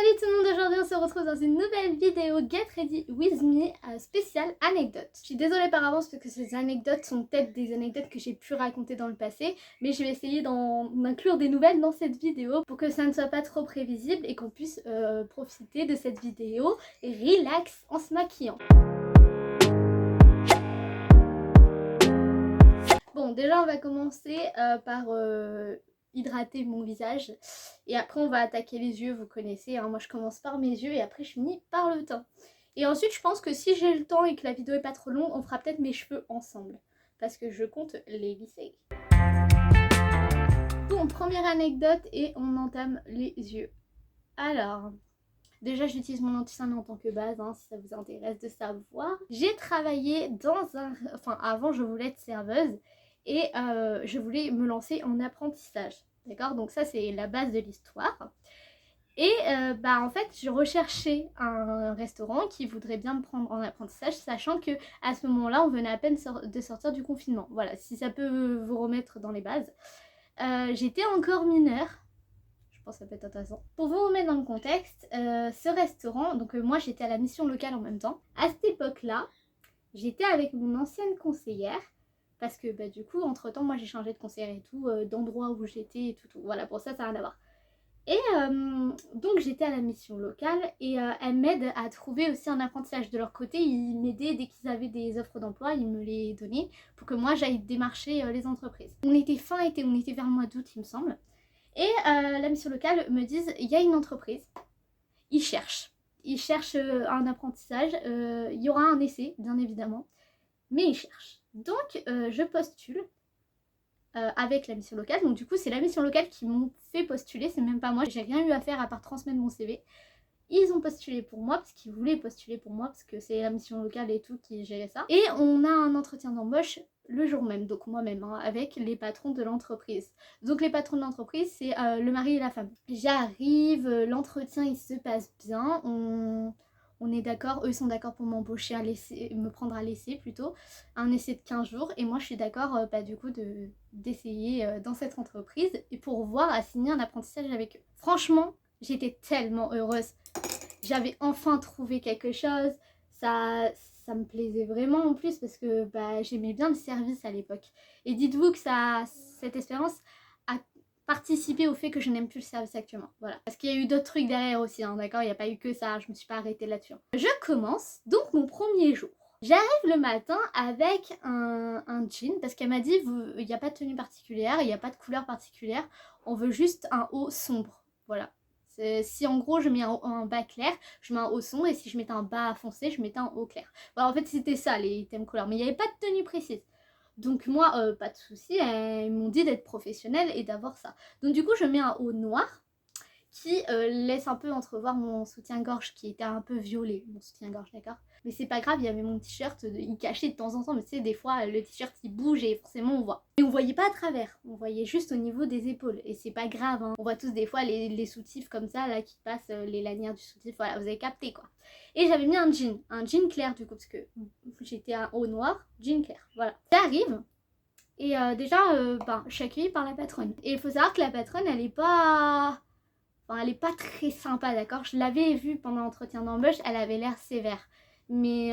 Salut tout le monde, aujourd'hui on se retrouve dans une nouvelle vidéo Get Ready With Me spéciale anecdote. Je suis désolée par avance parce que ces anecdotes sont peut-être des anecdotes que j'ai pu raconter dans le passé, mais je vais essayer d'inclure des nouvelles dans cette vidéo pour que ça ne soit pas trop prévisible et qu'on puisse profiter de cette vidéo relax en se maquillant. Bon, déjà on va commencer par hydrater mon visage et après on va attaquer les yeux, vous connaissez, hein, moi je commence par mes yeux et après je finis par le teint. Et ensuite je pense que si j'ai le temps et que la vidéo est pas trop longue, on fera peut-être mes cheveux ensemble parce que je compte les lisser. Bon, première anecdote et on entame les yeux. Alors, déjà j'utilise mon anti-cerne en tant que base, hein, si ça vous intéresse de savoir. J'ai travaillé dans un... Enfin avant je voulais être serveuse et je voulais me lancer en apprentissage. D'accord, donc ça c'est la base de l'histoire. Et en fait je recherchais un restaurant qui voudrait bien me prendre en apprentissage, sachant que à ce moment-là on venait à peine de sortir du confinement. Voilà, si ça peut vous remettre dans les bases. J'étais encore mineure. Je pense que ça peut être intéressant. Pour vous remettre dans le contexte, ce restaurant, donc moi j'étais à la mission locale en même temps. À cette époque-là, j'étais avec mon ancienne conseillère. Parce que du coup, entre temps, moi j'ai changé de conseillère et tout, d'endroit où j'étais et tout. Voilà, pour ça, ça n'a rien à voir. Et donc j'étais à la mission locale et elle m'aide à trouver aussi un apprentissage. De leur côté, ils m'aidaient dès qu'ils avaient des offres d'emploi, ils me les donnaient pour que moi j'aille démarcher les entreprises. On était fin été, on était vers le mois d'août il me semble. Et la mission locale me disent, il y a une entreprise, ils cherchent un apprentissage, il y aura un essai bien évidemment, mais ils cherchent. Donc je postule avec la mission locale, donc du coup c'est la mission locale qui m'ont fait postuler, c'est même pas moi, j'ai rien eu à faire à part transmettre mon CV. Ils ont postulé pour moi parce qu'ils voulaient postuler pour moi parce que c'est la mission locale et tout qui gérait ça. Et on a un entretien d'embauche le jour même, donc moi-même, hein, avec les patrons de l'entreprise. Donc les patrons de l'entreprise, c'est le mari et la femme. J'arrive, l'entretien il se passe bien, on est d'accord, eux sont d'accord pour m'embaucher à l'essai, me prendre à l'essai plutôt, un essai de 15 jours. Et moi je suis d'accord du coup d'essayer dans cette entreprise et pour voir à signer un apprentissage avec eux. Franchement, j'étais tellement heureuse. J'avais enfin trouvé quelque chose. Ça me plaisait vraiment en plus parce que j'aimais bien le service à l'époque. Et dites-vous que cette expérience a participé au fait que je n'aime plus le service actuellement. Voilà. Parce qu'il y a eu d'autres trucs derrière aussi, hein, d'accord. Il n'y a pas eu que ça, je me suis pas arrêtée là-dessus. Je commence donc mon premier jour. J'arrive le matin avec un jean parce qu'elle m'a dit il n'y a pas de tenue particulière, il n'y a pas de couleur particulière, on veut juste un haut sombre. Voilà. Si en gros je mets un bas clair, je mets un haut sombre et si je mettais un bas foncé, je mettais un haut clair. Voilà, en fait c'était ça les thèmes couleurs, mais il n'y avait pas de tenue précise. Donc moi, pas de souci, elles m'ont dit d'être professionnelle et d'avoir ça. Donc du coup je mets un haut noir qui laisse un peu entrevoir mon soutien-gorge qui était un peu violet, mon soutien-gorge, d'accord. Mais c'est pas grave, il y avait mon t-shirt, il cachait de temps en temps, mais tu sais, des fois le t-shirt il bouge et forcément on voit. Et on voyait pas à travers, on voyait juste au niveau des épaules, et c'est pas grave, hein. On voit tous des fois les soutifs comme ça, là, qui passent les lanières du soutif, voilà, vous avez capté quoi. Et j'avais mis un jean clair du coup, parce que j'étais un haut noir, jean clair, voilà. J'arrive, et déjà, je suis accueillie par la patronne. Et il faut savoir que la patronne, elle est pas très sympa, d'accord. Je l'avais vue pendant l'entretien d'embauche, elle avait l'air sévère. Mais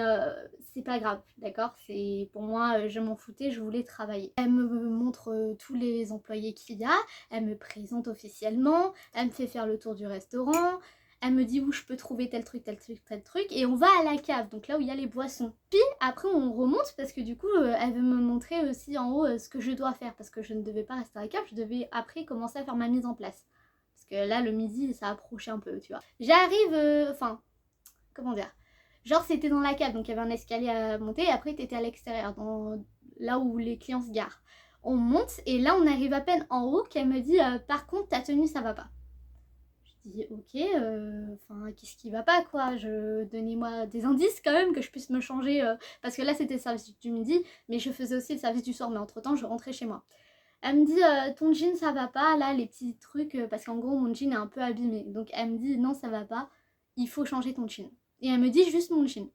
c'est pas grave, d'accord. C'est pour moi, je m'en foutais, je voulais travailler. Elle me montre tous les employés qu'il y a, elle me présente officiellement, elle me fait faire le tour du restaurant, elle me dit où je peux trouver tel truc, et on va à la cave, donc là où il y a les boissons. Puis après on remonte parce que du coup elle veut me montrer aussi en haut ce que je dois faire parce que je ne devais pas rester à la cave, je devais après commencer à faire ma mise en place. Parce que là, le midi, ça approchait un peu, tu vois. J'arrive, comment dire. Genre, c'était dans la cave, donc il y avait un escalier à monter, et après, t'étais à l'extérieur, là où les clients se garent. On monte, et là, on arrive à peine en haut, qu'elle me dit, par contre, ta tenue, ça va pas. Je dis, ok, qu'est-ce qui va pas, quoi. Donnez-moi des indices, quand même, que je puisse me changer, parce que là, c'était le service du midi, mais je faisais aussi le service du soir, mais entre-temps, je rentrais chez moi. Elle me dit ton jean ça va pas, là les petits trucs, parce qu'en gros mon jean est un peu abîmé. Donc elle me dit non ça va pas, il faut changer ton jean. Et elle me dit juste mon jean.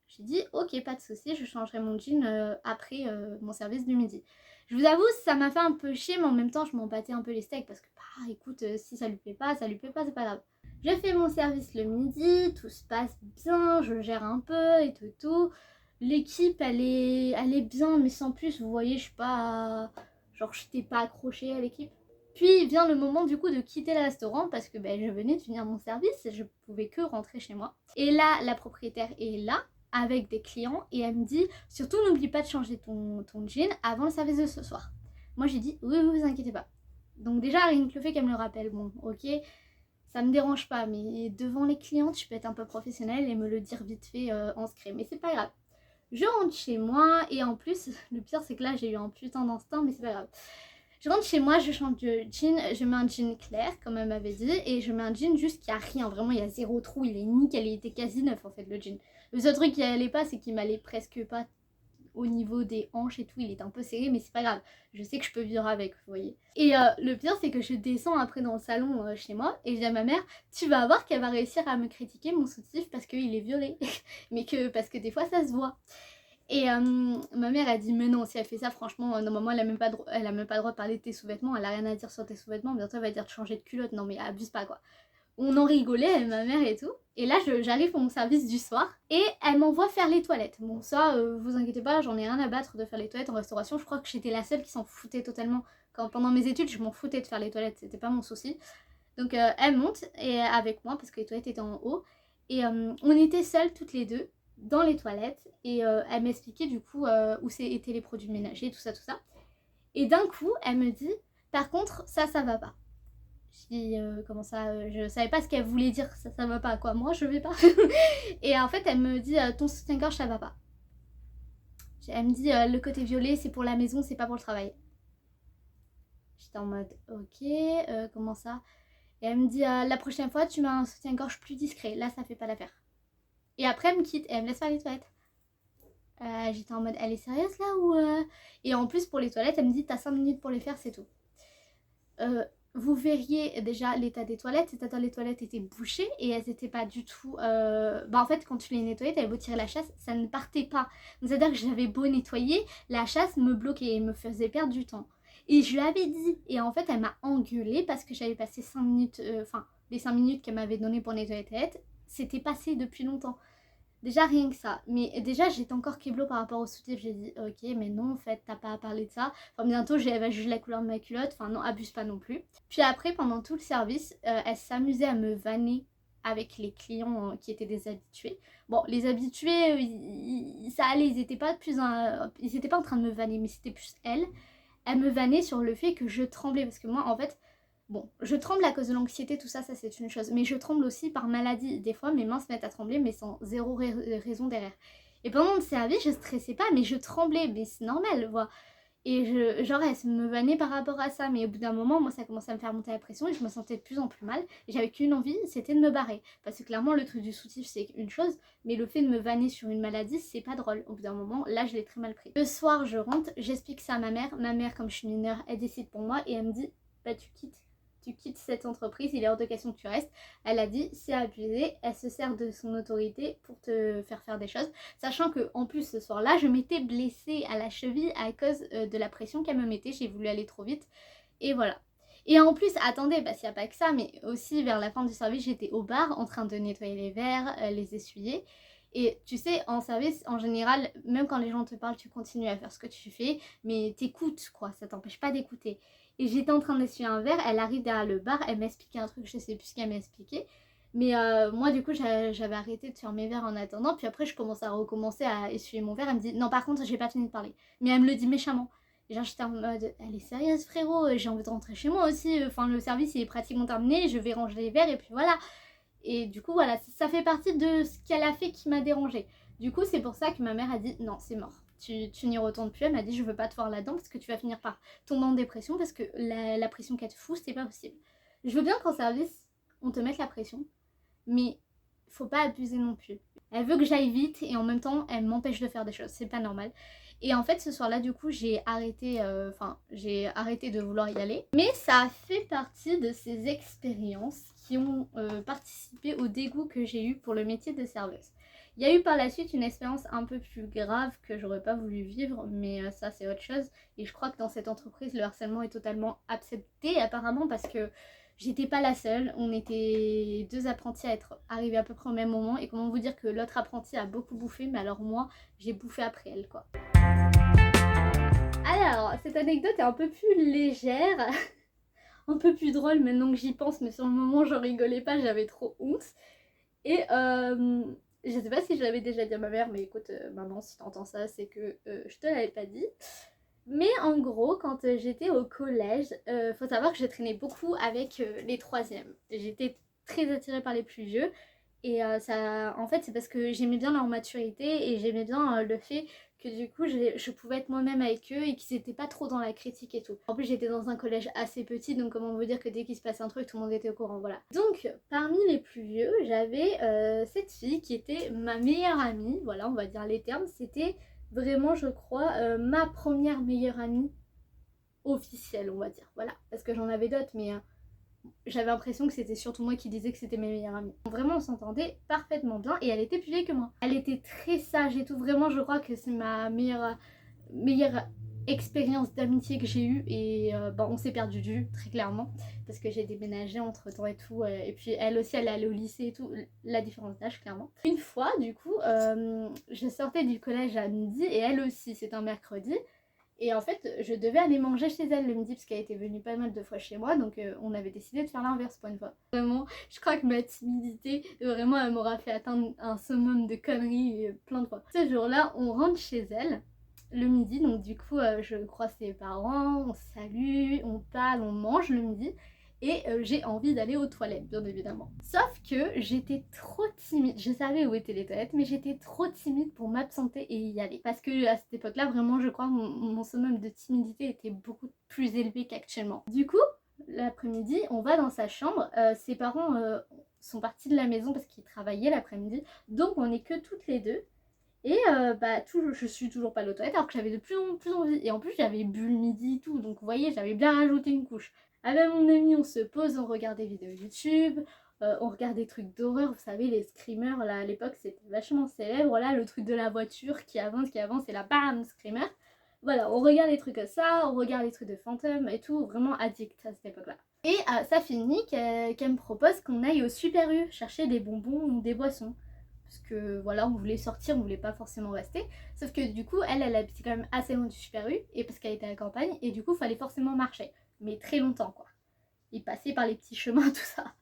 J'ai dit ok pas de souci, je changerai mon jean après mon service du midi. Je vous avoue ça m'a fait un peu chier mais en même temps je m'en battais un peu les steaks parce que écoute si ça lui plaît pas, c'est pas grave. Je fais mon service le midi, tout se passe bien, je gère un peu et tout. L'équipe, elle est bien, mais sans plus, vous voyez, je suis pas... Genre, je n'étais pas accrochée à l'équipe. Puis vient le moment du coup de quitter le restaurant parce que je venais de finir mon service et je pouvais que rentrer chez moi. Et là, la propriétaire est là avec des clients et elle me dit surtout n'oublie pas de changer ton jean avant le service de ce soir. Moi j'ai dit oui, vous inquiétez pas. Donc déjà rien que le fait qu'elle me le rappelle, bon ok, ça me dérange pas, mais devant les clientes je peux être un peu professionnelle et me le dire vite fait en secret, mais c'est pas grave. Je rentre chez moi et en plus le pire c'est que là j'ai eu un putain d'instinct, mais c'est pas grave. Je rentre chez moi, je change de jean, je mets un jean clair, comme elle m'avait dit, et je mets un jean juste qui a rien, vraiment il y a zéro trou, il est nickel, il était quasi neuf en fait le jean. Le seul truc qui allait pas, c'est qu'il m'allait presque pas au niveau des hanches et tout, il était un peu serré, mais c'est pas grave, je sais que je peux vivre avec, vous voyez. Et le pire c'est que je descends après dans le salon chez moi, et je dis à ma mère, tu vas voir qu'elle va réussir à me critiquer mon soutif parce qu'il est violet, mais parce que des fois ça se voit. Et ma mère a dit mais non, si elle fait ça franchement normalement elle a même pas le droit de parler de tes sous-vêtements, elle a rien à dire sur tes sous-vêtements, bientôt elle va dire de changer de culotte, non mais abuse pas quoi. On en rigolait ma mère et tout, et là j'arrive pour mon service du soir et elle m'envoie faire les toilettes. Bon ça vous inquiétez pas, j'en ai rien à battre de faire les toilettes en restauration, je crois que j'étais la seule qui s'en foutait totalement. Quand pendant mes études je m'en foutais de faire les toilettes, c'était pas mon souci. Donc elle monte et avec moi parce que les toilettes étaient en haut et on était seules toutes les deux dans les toilettes et elle m'expliquait du coup où étaient les produits ménagers, tout ça. Et d'un coup, elle me dit, par contre, ça va pas. Je dis, comment ça je savais pas ce qu'elle voulait dire, ça va pas, quoi, moi je vais pas. Et en fait, elle me dit, ton soutien-gorge, ça va pas. Elle me dit, le côté violet, c'est pour la maison, c'est pas pour le travail. J'étais en mode, ok, comment ça? Et elle me dit, la prochaine fois, tu mets un soutien-gorge plus discret, là, ça fait pas l'affaire. Et après, elle me quitte et elle me laisse faire les toilettes. J'étais en mode, elle est sérieuse là ou Et en plus, pour les toilettes, elle me dit, t'as 5 minutes pour les faire, c'est tout. Vous verriez déjà l'état des toilettes, c'est-à-dire les toilettes étaient bouchées et elles n'étaient pas du tout... en fait, quand tu les nettoyais, t'avais beau tirer la chasse, ça ne partait pas. C'est-à-dire que j'avais beau nettoyer, la chasse me bloquait et me faisait perdre du temps. Et je lui avais dit, et en fait, elle m'a engueulée parce que j'avais passé 5 minutes, les 5 minutes qu'elle m'avait données pour nettoyer les toilettes, c'était passé depuis longtemps. Déjà rien que ça, mais déjà j'étais encore kéblo par rapport au soutif, j'ai dit ok mais non en fait t'as pas à parler de ça, enfin bientôt elle va juger la couleur de ma culotte, enfin non abuse pas non plus. Puis après pendant tout le service, elle s'amusait à me vanner avec les clients qui étaient des habitués. Bon les habitués, ça allait, ils étaient pas en train de me vanner, mais c'était plus elle me vannait sur le fait que je tremblais, parce que moi en fait, bon, je tremble à cause de l'anxiété, tout ça, ça c'est une chose. Mais je tremble aussi par maladie. Des fois, mes mains se mettent à trembler, mais sans zéro raison derrière. Et pendant le service, je stressais pas, mais je tremblais. Mais c'est normal, voilà. Et genre, elle me vannait par rapport à ça. Mais au bout d'un moment, moi, ça commençait à me faire monter la pression et je me sentais de plus en plus mal. Et j'avais qu'une envie, c'était de me barrer. Parce que clairement, le truc du soutif, c'est une chose. Mais le fait de me vanner sur une maladie, c'est pas drôle. Au bout d'un moment, là, je l'ai très mal pris. Le soir, je rentre, j'explique ça à ma mère. Ma mère, comme je suis mineure, elle décide pour moi et elle me dit, bah, tu quittes cette entreprise, il est hors de question que tu restes. Elle a dit, c'est abusé, elle se sert de son autorité pour te faire des choses. Sachant que en plus ce soir-là, je m'étais blessée à la cheville à cause de la pression qu'elle me mettait, j'ai voulu aller trop vite. Et voilà. Et en plus, attendez, s'il n'y a pas que ça, mais aussi vers la fin du service, j'étais au bar en train de nettoyer les verres, les essuyer. Et tu sais, en service, en général, même quand les gens te parlent, tu continues à faire ce que tu fais, mais t'écoutes quoi, ça t'empêche pas d'écouter. Et j'étais en train d'essuyer un verre, elle arrive derrière le bar, elle m'expliquait un truc, je sais plus ce qu'elle m'a expliqué. Mais moi du coup j'avais arrêté de faire mes verres en attendant, puis après je commence à recommencer à essuyer mon verre, elle me dit non par contre j'ai pas fini de parler. Mais elle me le dit méchamment. Et genre j'étais en mode elle est sérieuse frérot, j'ai envie de rentrer chez moi aussi, enfin le service il est pratiquement terminé, je vais ranger les verres et puis voilà. Et du coup voilà, ça fait partie de ce qu'elle a fait qui m'a dérangée. Du coup c'est pour ça que ma mère a dit non c'est mort. Tu n'y retournes plus, elle m'a dit je veux pas te voir là-dedans parce que tu vas finir par tomber en dépression parce que la pression qu'elle te fout c'est pas possible. Je veux bien qu'en service on te mette la pression, mais faut pas abuser non plus. Elle veut que j'aille vite et en même temps elle m'empêche de faire des choses, c'est pas normal. Et en fait ce soir-là du coup j'ai arrêté de vouloir y aller. Mais ça a fait partie de ces expériences qui ont participé au dégoût que j'ai eu pour le métier de serveuse. Il y a eu par la suite une expérience un peu plus grave que j'aurais pas voulu vivre, mais ça c'est autre chose. Et je crois que dans cette entreprise, le harcèlement est totalement accepté apparemment parce que J'étais pas la seule, on était 2 apprentis à être arrivés à peu près au même moment. Et comment vous dire que l'autre apprenti a beaucoup bouffé, mais alors moi, j'ai bouffé après elle, quoi. Alors, cette anecdote est un peu plus légère, un peu plus drôle maintenant que j'y pense, mais sur le moment, j'en rigolais pas, j'avais trop honte. Et je sais pas si je l'avais déjà dit à ma mère, mais écoute, maman, si t'entends ça, c'est que je te l'avais pas dit. Mais en gros, quand j'étais au collège, faut savoir que je traînais beaucoup avec les troisièmes. J'étais très attirée par les plus vieux. Et ça, en fait, c'est parce que j'aimais bien leur maturité et j'aimais bien le fait que du coup, je pouvais être moi-même avec eux et qu'ils étaient pas trop dans la critique et tout. En plus, j'étais dans un collège assez petit, donc comment vous dire que dès qu'il se passait un truc, tout le monde était au courant, voilà. Donc, parmi les plus vieux, j'avais cette fille qui était ma meilleure amie, voilà, on va dire les termes. C'était vraiment, je crois, ma première meilleure amie officielle, on va dire, voilà. Parce que j'en avais d'autres, mais j'avais l'impression que c'était surtout moi qui disais que c'était mes meilleures amies. Vraiment, on s'entendait parfaitement bien et elle était plus vieille que moi. Elle était très sage et tout. Vraiment, je crois que c'est ma meilleure expérience d'amitié que j'ai eue. Et on s'est perdu de vue, très clairement, parce que j'ai déménagé entre temps et tout. Et puis elle aussi, elle allait au lycée et tout. La différence d'âge, clairement. Une fois, du coup, je sortais du collège à midi et elle aussi, c'est un mercredi. Et en fait, je devais aller manger chez elle le midi parce qu'elle était venue pas mal de fois chez moi. Donc on avait décidé de faire l'inverse pour une fois. Vraiment, je crois que ma timidité, vraiment, elle m'aura fait atteindre un summum de conneries plein de fois. Ce jour-là, on rentre chez elle le midi. Donc du coup, je croise ses parents, on se salue, on parle, on mange le midi. Et j'ai envie d'aller aux toilettes, bien évidemment. Sauf que j'étais trop timide. Je savais où étaient les toilettes, mais j'étais trop timide pour m'absenter et y aller. Parce que à cette époque-là, vraiment, je crois, mon summum de timidité était beaucoup plus élevé qu'actuellement. Du coup, l'après-midi, on va dans sa chambre. Ses parents sont partis de la maison parce qu'ils travaillaient l'après-midi. Donc, on n'est que toutes les deux. Et je suis toujours pas allée aux toilettes alors que j'avais de plus en plus envie. Et en plus, j'avais bu le midi et tout. Donc, vous voyez, j'avais bien rajouté une couche. Avec mon ami, on se pose, on regarde des vidéos YouTube, on regarde des trucs d'horreur, vous savez, les screamers, là, à l'époque, c'était vachement célèbre, là, le truc de la voiture qui avance, et là, bam, screamer. Voilà, on regarde les trucs comme ça, on regarde les trucs de fantômes et tout, vraiment addict à cette époque-là. Et ça finit qu'elle me propose qu'on aille au Super U chercher des bonbons ou des boissons. Parce que voilà, on voulait sortir, on voulait pas forcément rester. Sauf que du coup, elle habitait quand même assez loin du Super U, et parce qu'elle était à la campagne, et du coup, il fallait forcément marcher. Mais très longtemps, quoi. Et passer par les petits chemins, tout ça.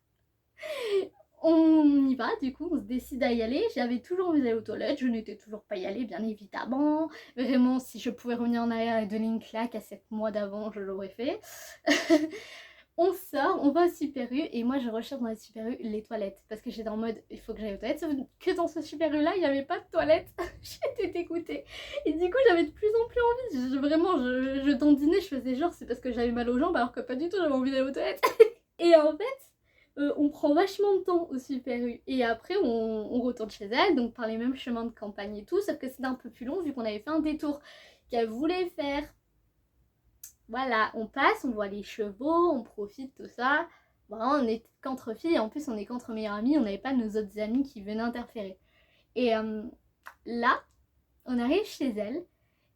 On y va, du coup, on se décide à y aller. J'avais toujours envie d'aller aux toilettes, je n'étais toujours pas y aller, bien évidemment. Vraiment, si je pouvais revenir en arrière et donner une claque à 7 mois d'avant, je l'aurais fait. On sort, on va au Super U et moi je recherche dans le Super U les toilettes parce que j'étais en mode il faut que j'aille aux toilettes, sauf que dans ce Super U là il n'y avait pas de toilettes. J'étais dégoûtée et du coup j'avais de plus en plus envie, je dandinais, je faisais genre c'est parce que j'avais mal aux jambes alors que pas du tout, j'avais envie d'aller aux toilettes. Et en fait on prend vachement de temps au Super U et après on retourne chez elle, donc par les mêmes chemins de campagne et tout, sauf que c'était un peu plus long vu qu'on avait fait un détour qu'elle voulait faire. Voilà, on passe, on voit les chevaux, on profite, tout ça. Vraiment, on est qu'entre filles, et en plus on est qu'entre meilleures amies, on n'avait pas nos autres amis qui venaient interférer. Et là, on arrive chez elle,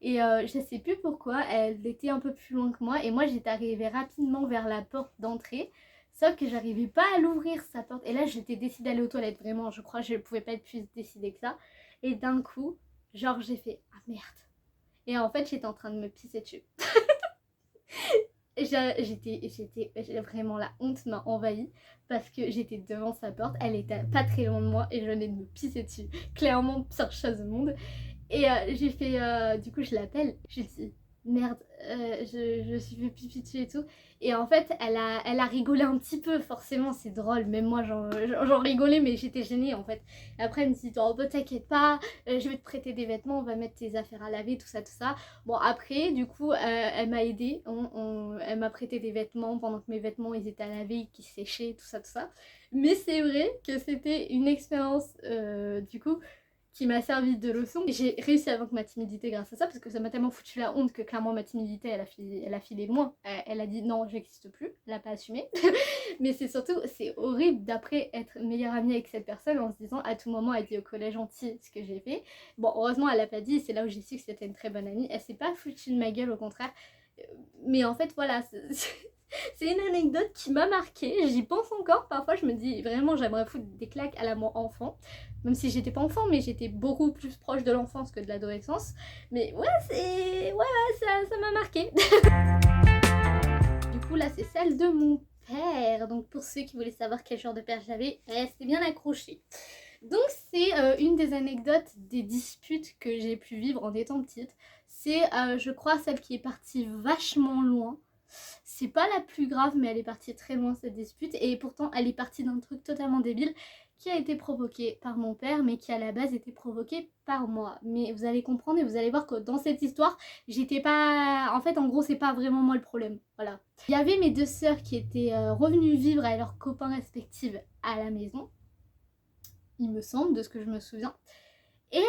et je sais plus pourquoi, elle était un peu plus loin que moi, et moi j'étais arrivée rapidement vers la porte d'entrée, sauf que j'arrivais pas à l'ouvrir sa porte. Et là j'étais décidée d'aller aux toilettes, vraiment, je crois que je pouvais pas être plus décidée que ça. Et d'un coup, genre j'ai fait « Ah merde !» Et en fait j'étais en train de me pisser dessus. J'étais vraiment, la honte m'a envahie parce que j'étais devant sa porte, elle était pas très loin de moi et je venais de me pisser dessus, clairement pire chose au monde. Et j'ai fait, du coup je l'appelle, je lui dis merde, je suis fait pipi dessus et tout. Et en fait elle a rigolé un petit peu, forcément c'est drôle, même moi j'en rigolais mais j'étais gênée en fait. Et après elle me dit oh bah t'inquiète pas, je vais te prêter des vêtements, on va mettre tes affaires à laver, tout ça tout ça. Bon après du coup elle m'a aidée, elle m'a prêté des vêtements pendant que mes vêtements ils étaient à laver, qui séchaient, tout ça tout ça. Mais c'est vrai que c'était une expérience du coup qui m'a servi de leçon. J'ai réussi à vaincre ma timidité grâce à ça parce que ça m'a tellement foutu la honte que clairement ma timidité elle a filé loin. Elle a dit non j'existe plus, elle a pas assumé. Mais c'est surtout, c'est horrible d'après être meilleure amie avec cette personne en se disant à tout moment elle dit au collège entier ce que j'ai fait. Bon heureusement elle a pas dit, c'est là où j'ai su que c'était une très bonne amie. Elle s'est pas foutue de ma gueule, au contraire. Mais en fait voilà, C'est une anecdote qui m'a marquée, j'y pense encore, parfois je me dis vraiment j'aimerais foutre des claques à la moi enfant, même si j'étais pas enfant mais j'étais beaucoup plus proche de l'enfance que de l'adolescence, mais ouais ça m'a marqué. Du coup là c'est celle de mon père, donc pour ceux qui voulaient savoir quel genre de père j'avais, restez bien accrochés. Donc c'est une des anecdotes des disputes que j'ai pu vivre en étant petite, c'est je crois celle qui est partie vachement loin. C'est pas la plus grave mais elle est partie très loin cette dispute et pourtant elle est partie d'un truc totalement débile qui a été provoqué par mon père mais qui à la base était provoqué par moi. Mais vous allez comprendre et vous allez voir que dans cette histoire j'étais pas... En fait en gros c'est pas vraiment moi le problème, voilà. Il y avait mes deux sœurs qui étaient revenues vivre avec leurs copains respectifs à la maison, il me semble, de ce que je me souviens. Et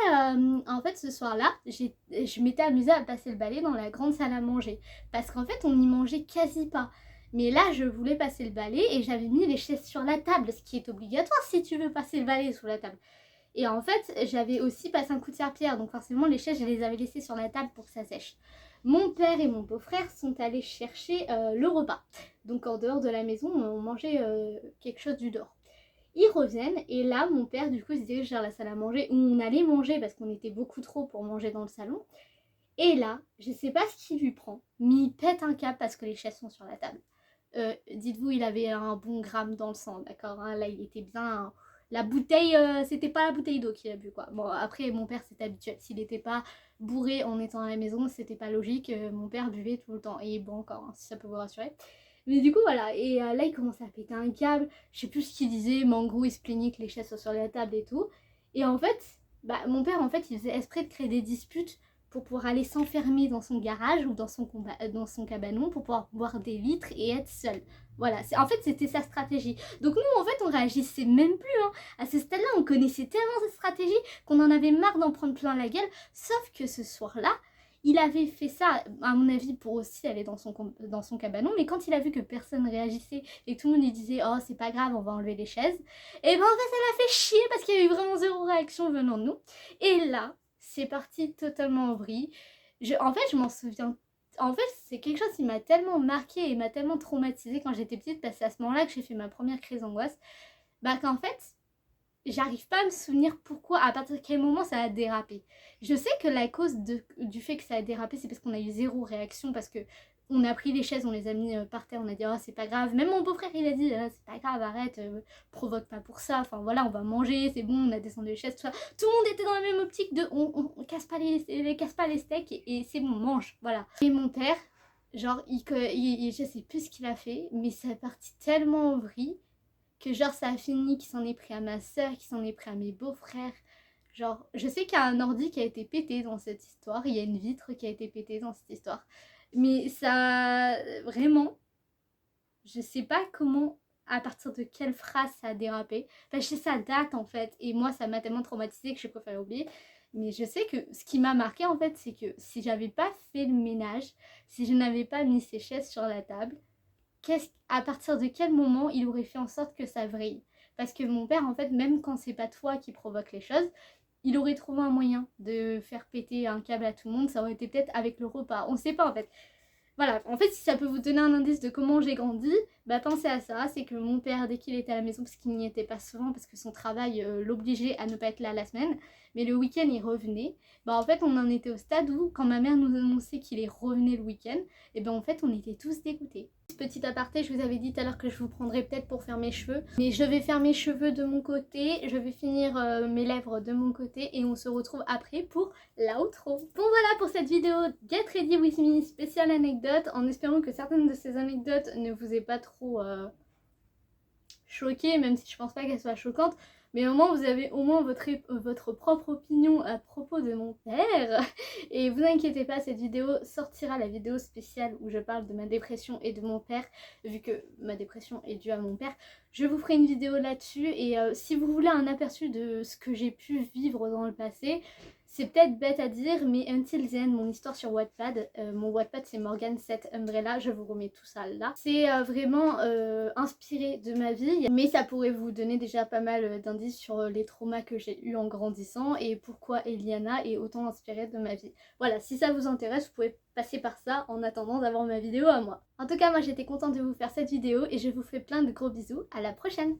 en fait ce soir-là, je m'étais amusée à passer le balai dans la grande salle à manger. Parce qu'en fait on n'y mangeait quasi pas. Mais là je voulais passer le balai et j'avais mis les chaises sur la table, ce qui est obligatoire si tu veux passer le balai sous la table. Et en fait j'avais aussi passé un coup de serpillière, donc forcément les chaises je les avais laissées sur la table pour que ça sèche. Mon père et mon beau-frère sont allés chercher le repas. Donc en dehors de la maison on mangeait quelque chose du dehors. Ils reviennent et là mon père du coup se dirige vers la salle à manger où on allait manger parce qu'on était beaucoup trop pour manger dans le salon. Et là, je sais pas ce qui lui prend, mais il pète un câble parce que les chaises sont sur la table. Dites-vous, il avait un bon gramme dans le sang, d'accord, hein, là il était bien... La bouteille, c'était pas la bouteille d'eau qu'il a bu quoi. Bon après mon père c'est habituel, s'il n'était pas bourré en étant à la maison c'était pas logique, mon père buvait tout le temps et bon encore hein, si ça peut vous rassurer. Mais du coup voilà, et là il commençait à péter un câble, je sais plus ce qu'il disait, mais en gros il se plaignait que les chaises soient sur la table et tout. Et en fait, bah mon père en fait il faisait exprès de créer des disputes pour pouvoir aller s'enfermer dans son garage ou dans son cabanon pour pouvoir boire des litres et être seul. Voilà, en fait c'était sa stratégie. Donc nous en fait on réagissait même plus, hein. À ce stade-là on connaissait tellement cette stratégie qu'on en avait marre d'en prendre plein la gueule, sauf que ce soir-là, il avait fait ça, à mon avis, pour aussi aller dans son cabanon, mais quand il a vu que personne réagissait et que tout le monde lui disait « Oh, c'est pas grave, on va enlever les chaises », et ben en fait, ça l'a fait chier parce qu'il y a eu vraiment zéro réaction venant de nous. Et là, c'est parti totalement en vrille. En fait, je m'en souviens. En fait, c'est quelque chose qui m'a tellement marqué et m'a tellement traumatisée quand j'étais petite, parce que c'est à ce moment-là que j'ai fait ma première crise d'angoisse, bah qu'en fait, j'arrive pas à me souvenir pourquoi, à partir de quel moment ça a dérapé. Je sais que la cause du fait que ça a dérapé, c'est parce qu'on a eu zéro réaction, parce que on a pris les chaises, on les a mis par terre, on a dit oh c'est pas grave. Même mon beau-frère il a dit c'est pas grave, arrête, provoque pas pour ça. Enfin voilà, on va manger, c'est bon, on a descendu les chaises, tout ça. Tout le monde était dans la même optique de on casse pas les steaks et c'est bon, on mange, voilà. Et mon père, genre je sais plus ce qu'il a fait, mais ça est parti tellement en vrille que genre ça a fini qu'il s'en est pris à ma soeur, qu'il s'en est pris à mes beaux-frères. Genre, je sais qu'il y a un ordi qui a été pété dans cette histoire, il y a une vitre qui a été pétée dans cette histoire. Mais ça, vraiment, je sais pas comment, à partir de quelle phrase ça a dérapé. Enfin, je sais ça date en fait, et moi ça m'a tellement traumatisée que j'ai préféré oublier. Mais je sais que ce qui m'a marqué en fait, c'est que si j'avais pas fait le ménage, si je n'avais pas mis ces chaises sur la table, à partir de quel moment il aurait fait en sorte que ça vrille. Parce que mon père, en fait, même quand c'est pas toi qui provoque les choses, il aurait trouvé un moyen de faire péter un câble à tout le monde. Ça aurait été peut-être avec le repas. On sait pas, en fait. Voilà, en fait, si ça peut vous donner un indice de comment j'ai grandi, bah pensez à ça. C'est que mon père, dès qu'il était à la maison, parce qu'il n'y était pas souvent, parce que son travail l'obligeait à ne pas être là la semaine, mais le week-end, il revenait. Bah en fait, on en était au stade où, quand ma mère nous annonçait qu'il revenait le week-end, et ben en fait, on était tous dégoûtés. Petit aparté, je vous avais dit tout à l'heure que je vous prendrais peut-être pour faire mes cheveux, mais je vais faire mes cheveux de mon côté, je vais finir mes lèvres de mon côté et on se retrouve après pour l'outro. Bon voilà pour cette vidéo Get Ready With Me spéciale anecdote, en espérant que certaines de ces anecdotes ne vous aient pas trop choqué, même si je pense pas qu'elles soient choquantes. Mais au moins vous avez au moins votre propre opinion à propos de mon père. Et vous inquiétez pas, cette vidéo sortira, la vidéo spéciale où je parle de ma dépression et de mon père, vu que ma dépression est due à mon père. Je vous ferai une vidéo là-dessus et si vous voulez un aperçu de ce que j'ai pu vivre dans le passé, C'est peut-être bête à dire, mais Until the End, mon histoire sur Wattpad, mon Wattpad c'est Morgan 7 Umbrella, je vous remets tout ça là. C'est vraiment inspiré de ma vie, mais ça pourrait vous donner déjà pas mal d'indices sur les traumas que j'ai eu en grandissant et pourquoi Eliana est autant inspirée de ma vie. Voilà, si ça vous intéresse, vous pouvez passer par ça en attendant d'avoir ma vidéo à moi. En tout cas, moi j'étais contente de vous faire cette vidéo et je vous fais plein de gros bisous, à la prochaine!